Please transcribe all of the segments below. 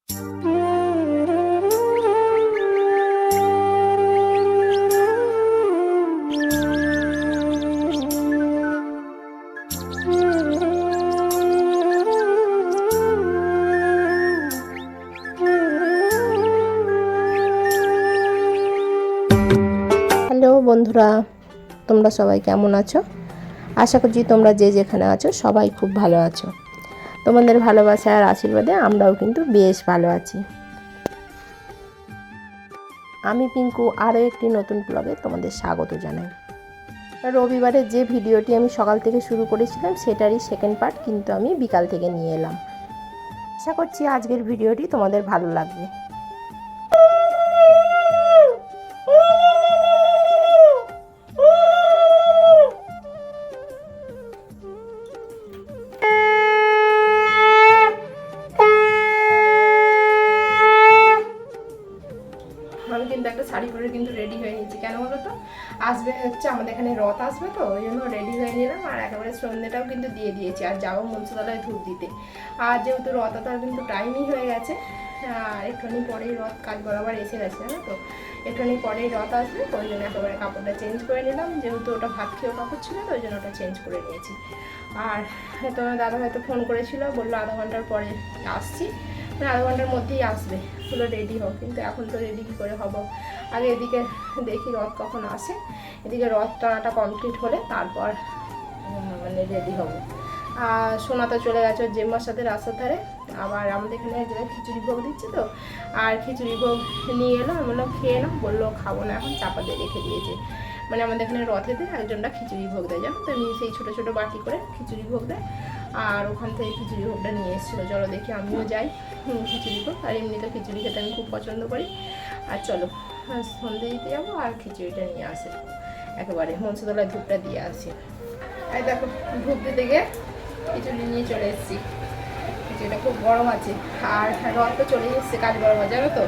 Hello বন্ধুরা, তোমরা সবাই কেমন আছো? আশা করছি তোমরা যে যেখানে আছো সবাই খুব ভালো আছো। তোমাদের ভালোবাসা আর আশীর্বাদে আমরাও কিন্তু বেশ ভালো আছি। আমি পিঙ্কু আরও একটি নতুন ব্লগে তোমাদের স্বাগত জানাই। রবিবারে যে ভিডিওটি আমি সকাল থেকে শুরু করেছিলাম সেটারই সেকেন্ড পার্ট কিন্তু আমি বিকাল থেকে নিয়ে এলাম। আশা করছি আজকের ভিডিওটি তোমাদের ভালো লাগবে। আমি কিন্তু একটা শাড়ি পরে কিন্তু রেডি হয়ে নিয়েছি। কেন বলো তো, আসবে হচ্ছে আমাদের এখানে রথ আসবে, তো ওই জন্য রেডি হয়ে নিলাম। আর একেবারে সন্ধ্যেটাও কিন্তু দিয়ে দিয়েছি। আর যাবো মনসুতলায় ধূপ দিতে। আর যেহেতু রথ তার কিন্তু টাইমই হয়ে গেছে, আর একটুখানি পরেই রথ কাজ বরাবর এসে গেছে, জানো তো। একটুখানি পরেই রথ আসবে, তো ওই জন্য একেবারে কাপড়টা চেঞ্জ করে নিলাম। যেহেতু ওটা ভাত খেয়েও কাপড় ছিল, তো ওই জন্য ওটা চেঞ্জ করে নিয়েছি। আর তোমার দাদা হয়তো ফোন করেছিল, বললো আধা ঘন্টার পরে আসছি, মানে আধা ঘন্টার মধ্যেই আসবে, পুরো রেডি হোক। কিন্তু এখন তো রেডি কী করে হবো, আগে এদিকে দেখি রথ কখন আসে, এদিকে রথ টানাটা কমপ্লিট হলে তারপর মানে রেডি হবো। আর সোনা তো চলে গেছে ওর জেম্মার সাথে রাস্তার ধারে। আবার আমাদের এখানে এক জায়গায় খিচুড়ি ভোগ দিচ্ছে, তো আর খিচুড়ি ভোগ নিয়ে এলো। আমি বললাম খেয়ে নাও, বললো খাবো না, এখন চাপা দিয়ে রেখে দিয়েছে। মানে আমাদের এখানে রথেতে একজনটা খিচুড়ি ভোগ দেয়, জানো তো, নিয়ে সেই ছোটো ছোটো বাটি করে খিচুড়ি ভোগ দেয়। আর ওখান থেকে খিচুড়ি ভোগটা নিয়ে এসেছিলো। চলো দেখি আমিও যাই খিচুড়ি ভোগ। আর এমনিতে খিচুড়ি খেতে আমি খুব পছন্দ করি। আর চলো সন্ধে দিতে যাবো আর খিচুড়িটা নিয়ে আসে, একেবারে মনসুতলায় ধূপটা দিয়ে আসি। এই দেখো ধূপ দিতে গিয়ে খিচুড়ি নিয়ে চলে এসেছি। খিচুড়িটা খুব গরম আছে। আর রথ তো চলে এসছে কাজ বরাবর, জানো তো।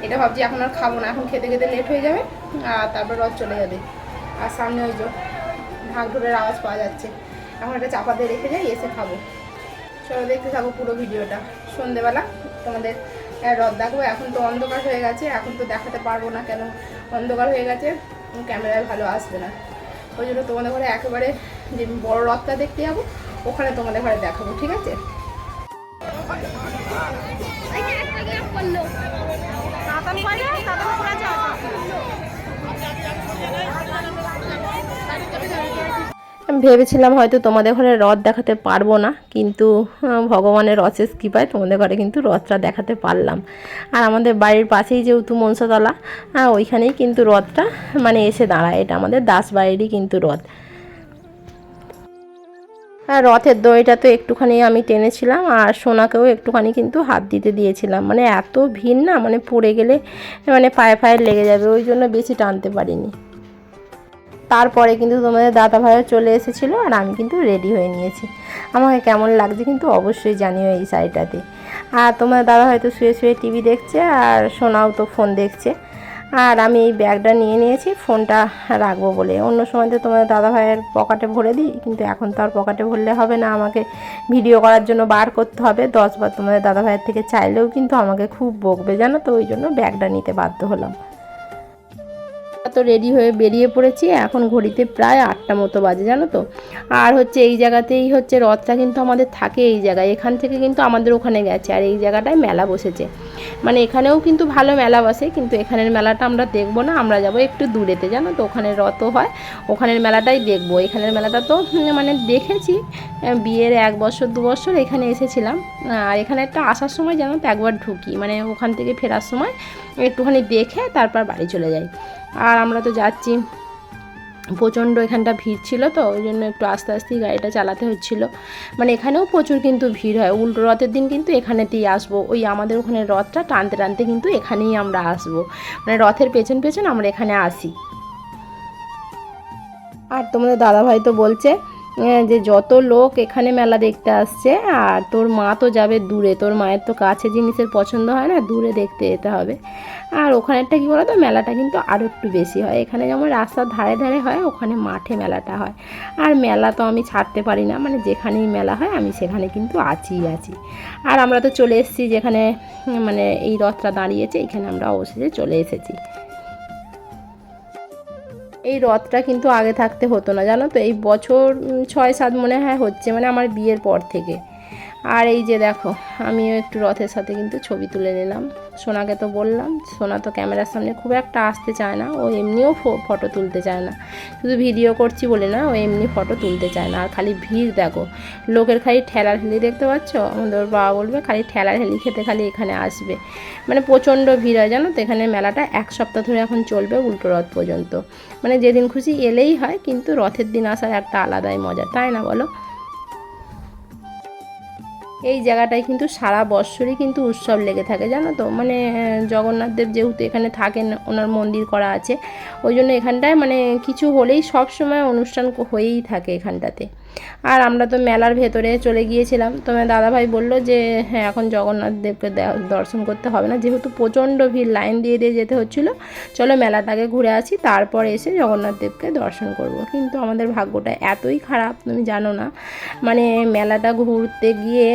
এটা ভাবছি এখন আর খাবো না, এখন খেতে খেতে লেট হয়ে যাবে, আর তারপর রথ চলে যাবে। আর সামনে ওই যে ঢাক ঢোলের আওয়াজ পাওয়া যাচ্ছে। এখন একটা চাপা দিয়ে রেখে যাই, এসে খাবো। চলো দেখতে থাকো পুরো ভিডিওটা। সন্ধেবেলা তোমাদের রথ দেখবো। এখন তো অন্ধকার হয়ে গেছে, এখন তো দেখাতে পারবো না, কেন অন্ধকার হয়ে গেছে, ক্যামেরায় ভালো আসবে না। ওই জন্য তোমাদের ঘরে একেবারে যে বড় রথটা দেখতে যাবো, ওখানে তোমাদের ঘরে দেখাবো, ঠিক আছে? ভেবেছিলাম হয়তো তোমাদের ঘরে রথ দেখাতে পারবো না, কিন্তু ভগবানের অশেষ কৃপায় তোমাদের ঘরে কিন্তু রথটা দেখাতে পারলাম। আর আমাদের বাড়ির পাশেই যেহেতু মনসাতলা, ওইখানেই কিন্তু রথটা মানে এসে দাঁড়ায়। এটা আমাদের দাস বাড়িরই কিন্তু রথ। আর রথের দড়িটা তো একটুখানি আমি টেনেছিলাম, আর সোনাকেও একটুখানি কিন্তু হাত দিতে দিয়েছিলাম। মানে এত ভিড় না, মানে পড়ে গেলে মানে পায়ে পায়ে লেগে যাবে, ওই জন্য বেশি টানতে পারিনি। তারপরে কিন্তু তোমাদের দাদা ভাইও চলে এসেছিলো, আর আমি কিন্তু রেডি হয়ে নিয়েছি। আমাকে কেমন লাগছে কিন্তু অবশ্যই জানিও এই শাড়িটাতে। আর তোমাদের দাদা হয়তো শুয়ে শুয়ে টিভি দেখছে, আর সোনাও তো ফোন দেখছে। আর আমি এই ব্যাগটা নিয়ে নিয়েছি ফোনটা রাখবো বলে। অন্য সময় তো তোমাদের দাদা ভাইয়ের পকেটে ভরে দিই, কিন্তু এখন তো আর পকেটে ভরলে হবে না, আমাকে ভিডিও করার জন্য বার করতে হবে। 10 বার তোমাদের দাদা ভাইয়ের থেকে চাইলেও কিন্তু আমাকে খুব বকবে, জানো তো। ওই জন্য ব্যাগটা নিতে বাধ্য হলাম। তো রেডি হয়ে বেরিয়ে পড়েছি। এখন ঘড়িতে প্রায় 8টা মতো বাজে, জানো তো। আর হচ্ছে এই জায়গাতেই হচ্ছে রথটা কিন্তু আমাদের থাকে এই জায়গায়। এখান থেকে কিন্তু আমাদের ওখানে গেছে, আর এই জায়গাটায় মেলা বসেছে। মানে এখানেও কিন্তু ভালো মেলা বসে, কিন্তু এখানের মেলাটা আমরা দেখবো না, আমরা যাব একটু দূরেতে, জানো তো। ওখানে রথও হয়, ওখানের মেলাটাই দেখবো। এখানের মেলাটা তো মানে দেখেছি, বিয়ের 1 বছর 2 বছর এখানে এসেছিলাম। আর এখানে একটা আসার সময় জানো তো একবার ঢুকি, মানে ওখান থেকে ফেরার সময় একটুখানি দেখে তারপর বাড়ি চলে যাই। আর আমরা তো যাচ্ছি, প্রচণ্ড এখানটা ভিড় ছিল, তো ওই জন্য একটু আস্তে আস্তেই গাড়িটা চালাতে হচ্ছিলো। মানে এখানেও প্রচুর কিন্তু ভিড় হয়। উল্টো রথের দিন কিন্তু এখানেতেই আসবো, ওই আমাদের ওখানে রথটা টানতে টানতে কিন্তু এখানেই আমরা আসবো, মানে রথের পেছন পেছন আমরা এখানে আসি। আর তোমাদের দাদাভাই তো বলছে যে যত লোক এখানে মেলা দেখতে আসছে, আর তোর মা তো যাবে দূরে, তোর মায়ের তো কাছে জিনিসের পছন্দ হয় না, দূরে দেখতে যেতে হবে। আর ওখানেরটা কী বলো তো, মেলাটা কিন্তু আরও একটু বেশি হয়। এখানে যেমন রাস্তার ধারে ধারে হয়, ওখানে মাঠে মেলাটা হয়। আর মেলা তো আমি ছাড়তে পারি না, মানে যেখানেই মেলা হয় আমি সেখানে কিন্তু আছি। আর আমরা তো চলে এসেছি যেখানে মানে এই রথটা দাঁড়িয়েছে, এখানে আমরা অবশেষে চলে এসেছি। এই রথটা কিন্তু আগে থাকতে হতো না, জানো তো, এই বছর 6-7 মনে হয় হচ্ছে, মানে আমার বিয়ের পর থেকে। আর এই যে দেখো, আমিও একটু রথের সাথে কিন্তু ছবি তুলে নিলাম। সোনাকে তো বললাম, সোনা তো ক্যামেরার সামনে খুব একটা আসতে চায় না, ও এমনিও ফটো তুলতে চায় না, শুধু ভিডিও করছি বলে না, ও এমনি ফটো তুলতে চায় না। আর খালি ভিড় দেখো, লোকের খালি ঠেলার হেলি দেখতে পাচ্ছ, আমাদের বাবা বলবে খালি ঠেলার হেলি খেতে খালি এখানে আসবে, মানে প্রচণ্ড ভিড় হয় জানো তো। এখানে মেলাটা 1 সপ্তাহ ধরে এখন চলবে, উল্টো রথ পর্যন্ত, মানে যেদিন খুশি এলেই হয়, কিন্তু রথের দিন আসার একটা আলাদাই মজা, তাই না বলো। এই জায়গাটায় কিন্তু সারা বছরই কিন্তু উৎসব লেগে থাকে, জানো তো, মানে জগন্নাথ দেব যেহেতু এখানে থাকেন, ওনার মন্দির করা আছে, ওই জন্য এখানটায় মানে কিছু হলেই সব সময় অনুষ্ঠান হয়েই থাকে এখানটাতে। আর আমরা তো মেলার ভেতরে চলে গিয়েছিলাম, তোমার দাদাভাই বলল যে হ্যাঁ এখন জগন্নাথ দেবকে দর্শন করতে হবে না, যেহেতু প্রচণ্ড ভিড়, লাইন দিয়ে যেতে হচ্ছিলো, চলো মেলাটাকে ঘুরে আসি, তারপর এসে জগন্নাথ দেবকে দর্শন করব। কিন্তু আমাদের ভাগ্যটা এতই খারাপ, তুমি জানো না, মানে মেলাটা ঘুরতে গিয়ে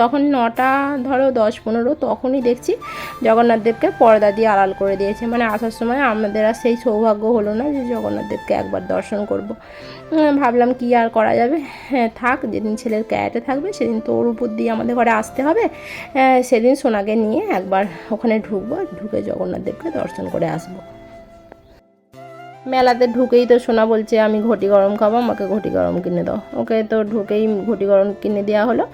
তখন 9টা ধরো 10-15, তখনই দেখছি জগন্নাথ দেবকে পর্দা দিয়ে আড়াল করে দিয়েছে। মানে আসার সময় আমাদের আর সেই সৌভাগ্য হলো না যে জগন্নাথ দেবকে একবার দর্শন করব। ভাবলাম কি আর করা যাবে, হ্যাঁ থাক, যেদিন ছেলের ক্যারেটে থাকবে সেদিন তো ওর উপর দিয়ে আমাদের ঘরে আসতে হবে, সেদিন সোনাকে নিয়ে একবার ওখানে ঢুকবো, ঢুকে জগন্নাথ দেবকে দর্শন করে আসবো। মেলাতে ঢুকেই তো সোনা বলছে আমি ঘটি গরম খাবো, আমাকে ঘটি গরম কিনে দাও। ওকে তো ঢুকেই ঘটি গরম কিনে দেওয়া হলো।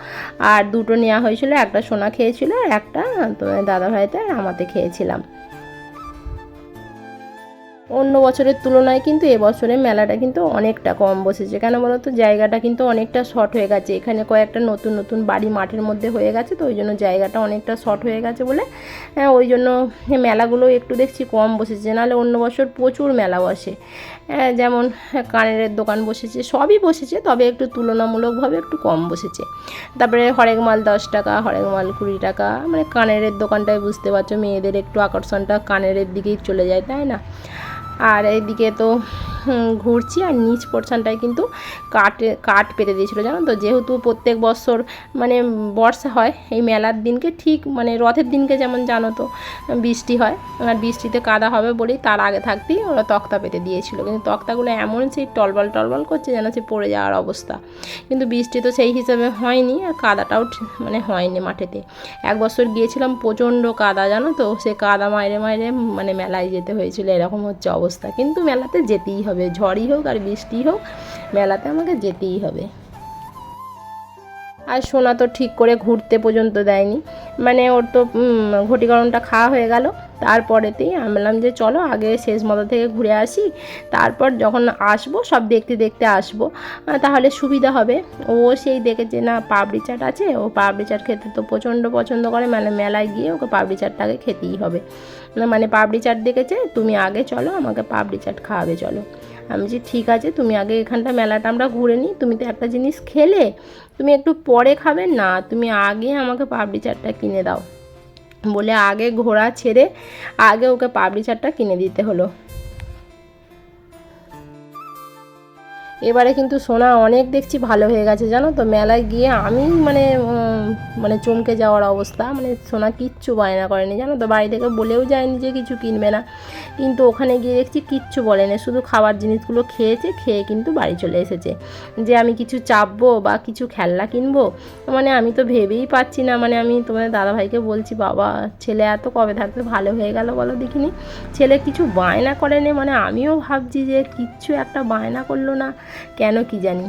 আর 2টো নেওয়া হয়েছিল, একটা সোনা খেয়েছিল আর একটা তোমার দাদাভাইতে আর আমাতে খেয়েছিলাম। অন্য বছরের তুলনায় কিন্তু এবছরে মেলাটা কিন্তু অনেকটা কম বসেছে, কেন বলো তো, জায়গাটা কিন্তু অনেকটা শর্ট হয়ে গেছে, এখানে কয়েকটা নতুন নতুন বাড়ি মাঠের মধ্যে হয়ে গেছে, তো ওই জন্য জায়গাটা অনেকটা শর্ট হয়ে গেছে বলে ওই জন্য মেলাগুলো একটু দেখছি কম বসেছে, নাহলে অন্য বছর প্রচুর মেলা বসে। যেমন কানের দোকান বসেছে, সবই বসেছে, তবে একটু তুলনামূলকভাবে একটু কম বসেছে। তারপরে হরেক মাল 10 টাকা, হরেক মাল 20 টাকা, মানে কানের দোকানটায় বুঝতে পারছো, মেয়েদের একটু আকর্ষণটা কানের দিকেই চলে যায়, তাই না। আর এইদিকে তো ঘুরছি, আর নিচ পোর্শনটায় কিন্তু কাঠ পেতে দিয়েছিলো, জানো তো, যেহেতু প্রত্যেক বছর মানে বর্ষা হয় এই মেলার দিনকে, ঠিক মানে রথের দিনকে যেমন জানো তো বৃষ্টি হয়, আর বৃষ্টিতে কাদা হবে বলেই তার আগে থাকতেই ওরা তক্তা পেতে দিয়েছিল, কিন্তু তক্তাগুলো এমন সেই টলবল করছে যেন সে পড়ে যাওয়ার অবস্থা। কিন্তু বৃষ্টি তো সেই হিসাবে হয়নি, আর কাদাটাও মানে হয়নি মাঠেতে। 1 বছর গিয়েছিলাম, প্রচণ্ড কাদা, জানো তো, সে কাদা মাইরে মানে মেলায় যেতে হয়েছিল, এরকম হচ্ছে অবস্থা। কিন্তু মেলাতে যেতেই হবে, ঝড়ই হোক আর বৃষ্টি হোক, মেলাতে আমাকে যেতেই হবে। আর সোনা তো ঠিক করে ঘুরতে পর্যন্ত দেয়নি, মানে ওর তো ঘটি গরমটা খাওয়া হয়ে গেল, তারপরেতেই আমি বললাম যে চলো আগে শেষ মাথা থেকে ঘুরে আসি, তারপর যখন আসবো সব দেখতে দেখতে আসবো, তাহলে সুবিধা হবে। ও সেই দেখেছে না পাপড়ি চাট আছে, ও পাপড়ি চাট খেতে তো প্রচণ্ড পছন্দ করে, মানে মেলায় গিয়ে ওকে পাপড়ি চাটটাকে খেতেই হবে, মানে পাপড়ি চাট দেখেছে, তুমি আগে চলো আমাকে পাপড়ি চাট খাওয়াবে চলো। আমি বলছি ঠিক আছে, তুমি আগে এখানটা মেলাটা আমরা ঘুরে নিই, তুমি তো একটা জিনিস খেলে, তুমি একটু পরে খাবে না, তুমি আগে আমাকে পাপড়ি চাটটা কিনে দাও বলে আগে ঘোড়া ছেড়ে আগে ওকে পাপড়ি চাটটা কিনে দিতে হলো। এবারে কিন্তু সোনা অনেক দেখছি ভালো হয়ে গেছে, জানো তো, মেলায় গিয়ে আমি মানে চমকে যাওয়ার অবস্থা, মানে সোনা কিচ্ছু বায়না করেনি, জানো তো, বাড়ি থেকে বলেও যায়নি যে কিছু কিনবে না, কিন্তু ওখানে গিয়ে দেখছি কিচ্ছু বলেনি, শুধু খাবার জিনিসগুলো খেয়েছে, খেয়ে কিন্তু বাড়ি চলে এসেছে। যে আমি কিছু চাপবো বা কিছু খেলনা কিনবো, মানে আমি তো ভেবেই পাচ্ছি না, মানে আমি তোমাদের দাদাভাইকে বলছি বাবা ছেলে এত কবে থাকতে ভালো হয়ে গেল বলো দেখিনি, ছেলে কিছু বায়না করেনি, মানে আমিও ভাবছি যে কিচ্ছু একটা বায়না করলো না, কেন কি জানি।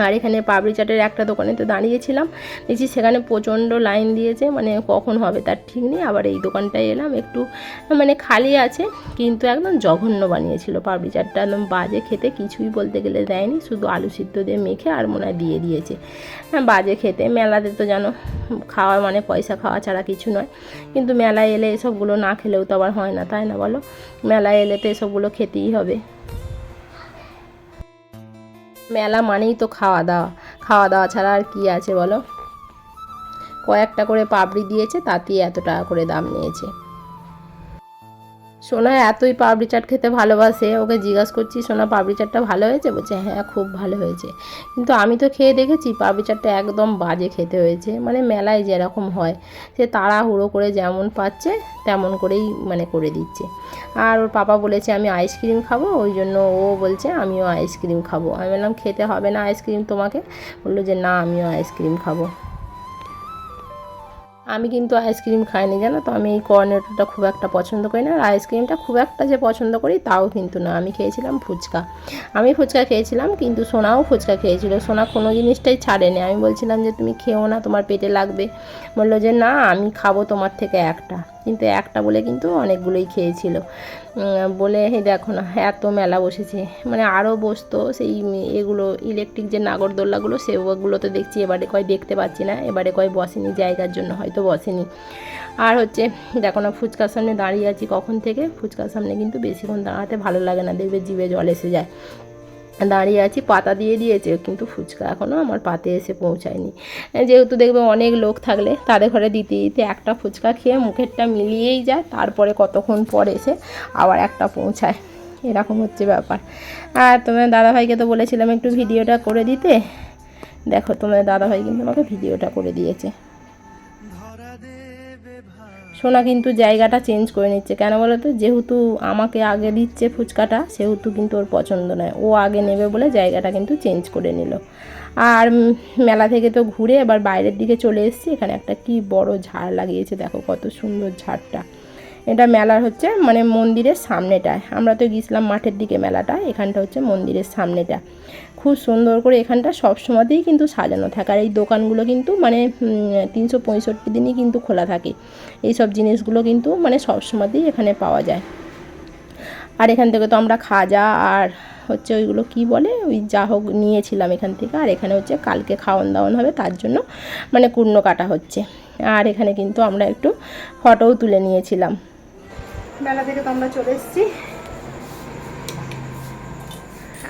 আর এখানে পাপড়ি চাটের একটা দোকানে তো দাঁড়িয়েছিলাম, দেখছি সেখানে প্রচণ্ড লাইন দিয়েছে, মানে কখন হবে তার ঠিক নেই। আবার এই দোকানটায় এলাম, একটু মানে খালি আছে, কিন্তু একদম জঘন্য বানিয়েছিল পাপড়ি চাটটা, একদম বাজে খেতে, কিছুই বলতে গেলে দেয়নি, শুধু আলু সিদ্ধ দিয়ে মেখে আর মনে হয় দিয়ে দিয়েছে, হ্যাঁ বাজে খেতে। মেলাতে তো জানো খাওয়া মানে পয়সা খাওয়া ছাড়া কিছু নয়, কিন্তু মেলায় এলে এসবগুলো না খেলেও তো আবার হয় না, তাই না বলো, মেলায় এলে তো এসবগুলো খেতেই হবে। মেলা মানেই তো খাওয়া দাওয়া, খাওয়া দাওয়া ছাড়া আর কি আছে বলো। কয়েকটা করে পাপড়ি দিয়েছে, তাতেই এত টাকা করে দাম নিয়েছে। সোনা এতই পাপড়ি চাট খেতে ভালোবাসে, ওকে জিজ্ঞাসা করছি সোনা পাপড়ি চাটটা ভালো হয়েছে, বলছে হ্যাঁ খুব ভালো হয়েছে। কিন্তু আমি তো খেয়ে দেখেছি পাপড়ি চাটটা একদম বাজে খেতে হয়েছে। মানে মেলায় যেরকম হয় সে তাড়াহুড়ো করে যেমন পাচ্ছে তেমন করেই মানে করে দিচ্ছে। আর ওর পাপা বলেছে আমি আইসক্রিম খাবো, ওই জন্য ও বলছে আমিও আইসক্রিম খাবো। আমি বললাম খেতে হবে না আইসক্রিম তোমাকে, বললো যে না আমিও আইসক্রিম খাবো। আমি কিন্তু আইসক্রিম খাইনি জানো তো, আমি এই কর্নেটোটা খুব একটা পছন্দ করি না। আর আইসক্রিমটা খুব একটা যে পছন্দ করি তাও কিন্তু না। আমি খেয়েছিলাম ফুচকা, আমি ফুচকা খেয়েছিলাম, কিন্তু সোনাও ফুচকা খেয়েছিল। সোনা কোনো জিনিসটাই ছাড়েনি। আমি বলছিলাম যে তুমি খেও না, তোমার পেটে লাগবে। বললো যে না আমি খাবো তোমার থেকে একটা, কিন্তু একটা বলে কিন্তু অনেকগুলোই খেয়েছিল। বলে এই দেখো না এত মেলা বসেছে, মানে আরও বসতো সেই এগুলো ইলেকট্রিক যে নাগরদোল্লাগুলো সেগুলো তো দেখছি এবারে কয় দেখতে পাচ্ছি না, এবারে কয় বসেনি, জায়গার জন্য হয়তো বসেনি। আর হচ্ছে দেখো না ফুচকার সামনে দাঁড়িয়ে আছি কখন থেকে। ফুচকার সামনে কিন্তু বেশিক্ষণ দাঁড়াতে ভালো লাগে না, দেখবে জিভে জল এসে যায়। দাঁড়িয়ে আছি, পাতা দিয়ে দিয়েছে কিন্তু ফুচকা এখনও আমার পাতে এসে পৌঁছায়নি। যেহেতু দেখবে অনেক লোক থাকলে তাদের ঘরে দিতে দিতে একটা ফুচকা খেয়ে মুখেরটা মিলিয়েই যায়, তারপরে কতক্ষণ পরে এসে আবার একটা পৌঁছায়, এরকম হচ্ছে ব্যাপার। আর তোমার দাদাভাইকে তো বলেছিলাম একটু ভিডিওটা করে দিতে, দেখো তোমার দাদাভাই কিন্তু আমাকে ভিডিওটা করে দিয়েছে। সোনা কিন্তু জায়গাটা চেঞ্জ করে নিচ্ছে, কেন বলো তো, যেহেতু আমাকে আগে দিচ্ছে ফুচকাটা সেহেতু কিন্তু ওর পছন্দ নয়, ও আগে নেবে বলে জায়গাটা কিন্তু চেঞ্জ করে নিল। আর মেলা থেকে তো ঘুরে এবার বাইরের দিকে চলে এসেছি। এখানে একটা কি বড় ঝাড় লাগিয়েছে, দেখো কত সুন্দর ঝাড়টা। এটা মেলার হচ্ছে মানে মন্দিরের সামনেটায়, আমরা তো গিয়েছিলাম মাঠের দিকে মেলাটা, এখানটা হচ্ছে মন্দিরের সামনেটা। খুব সুন্দর করে এখানটা সব সময়তেই কিন্তু সাজানো থাকে। আর এই দোকানগুলো কিন্তু মানে 365 দিনই কিন্তু খোলা থাকে। এই সব জিনিসগুলো কিন্তু মানে সব সময়তেই এখানে পাওয়া যায়। আর এখান থেকে তো আমরা খাজা আর হচ্ছে ওইগুলো কি বলে ওই যা হোক নিয়েছিলাম এখান থেকে। আর এখানে হচ্ছে কালকে খাওয়ান দাওয়ান হবে, তার জন্য মানে কুর্নো কাটা হচ্ছে। আর এখানে কিন্তু আমরা একটু ফটোও তুলে নিয়েছিলাম। মেলা থেকে তো আমরা চলে এসেছি,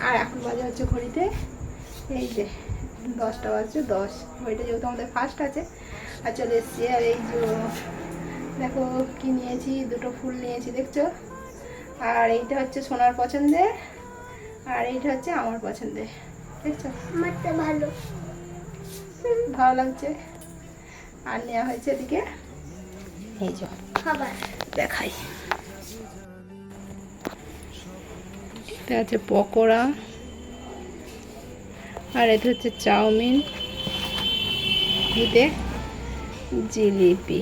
আর এখন বাজে হচ্ছে ঘড়িতে এই যে 10টা বাজছে 10। ঘড়িটা যেহেতু আমাদের ফার্স্ট আছে আর চলে এসেছি। আর এই যে দেখো কি নিয়েছি, দুটো ফুল নিয়েছি দেখছো। আর এইটা হচ্ছে সোনার পছন্দের, আর এইটা হচ্ছে আমার পছন্দের, দেখছো আমারটা ভালো ভালো লাগছে। আর নেওয়া হয়েছে এদিকে এই যে খাবার দেখাই, এটা হচ্ছে পকোড়া, আর এটা হচ্ছে চাউমিন, এতে জিলিপি,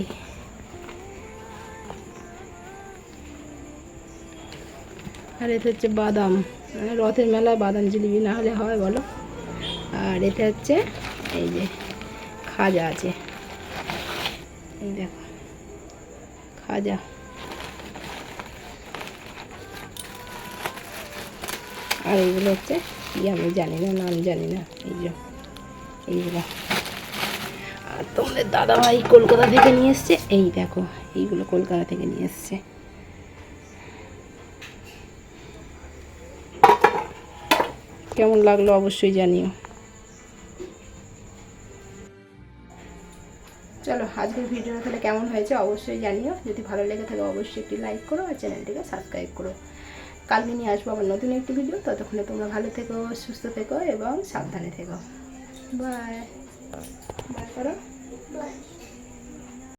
আর এটা হচ্ছে বাদাম। রথের মেলায় বাদাম জিলিপি না হলে হয় বলো। আর এটা হচ্ছে এই যে খাজা আছে, এই দেখো খাজা। আর এইগুলো হচ্ছে কি আমি জানি না, নাম জানি না, এই যে এইগুলো। আর তোমাদের দাদাভাই কলকাতা থেকে নিয়ে এসছে, এই দেখো এইগুলো কলকাতা থেকে নিয়ে এসছে। কেমন লাগলো অবশ্যই জানিও। চলো আজকের ভিডিওটা তাহলে কেমন হয়েছে অবশ্যই জানিও। যদি ভালো লেগে থাকে অবশ্যই একটি লাইক করো আর চ্যানেলটিকে সাবস্ক্রাইব করো। কালকে নিয়ে আসবো আবার নতুন একটি ভিডিও। ততক্ষণে তোমরা ভালো থেকো, সুস্থ থেকো এবং সাবধানে থেকো। বাই বাই করো।